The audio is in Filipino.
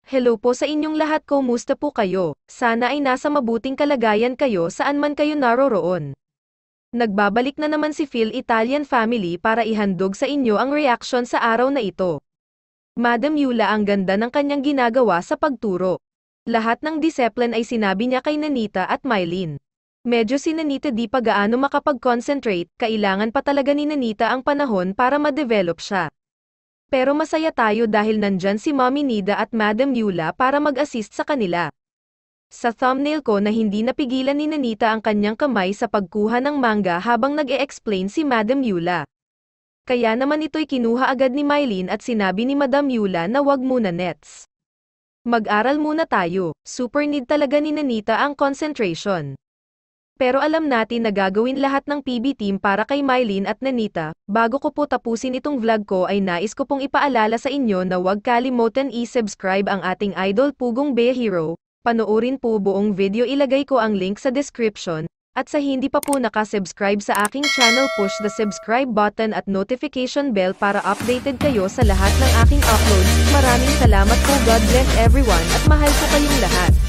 Hello po sa inyong lahat, kumusta po kayo? Sana ay nasa mabuting kalagayan kayo saan man kayo naroroon. Nagbabalik na naman si Phil Italian Family para ihandog sa inyo ang reaction sa araw na ito. Madam Yula, ang ganda ng kanyang ginagawa sa pagturo. Lahat ng discipline ay sinabi niya kay Nanita at Mylene. Medyo si Nanita di pa gaano makapag-concentrate, kailangan pa talaga ni Nanita ang panahon para ma-develop siya. Pero masaya tayo dahil nandyan si Mommy Nida at Madam Yula para mag-assist sa kanila. Sa thumbnail ko na hindi napigilan ni Nanita ang kanyang kamay sa pagkuha ng manga habang nag-e-explain si Madam Yula. Kaya naman ito'y kinuha agad ni Mylene at sinabi ni Madam Yula na wag muna nets. Mag-aral muna tayo, super need talaga ni Nanita ang concentration. Pero alam natin na gagawin lahat ng PB team para kay Mylene at Nanita. Bago ko po tapusin itong vlog ko ay nais ko pong ipaalala sa inyo na huwag kalimutan i-subscribe ang ating idol Pugong Bea Hero. Panoorin po buong video, ilagay ko ang link sa description. At sa hindi pa po nakasubscribe sa aking channel, push the subscribe button at notification bell para updated kayo sa lahat ng aking uploads. Maraming salamat po, God bless everyone at mahal ko kayong lahat.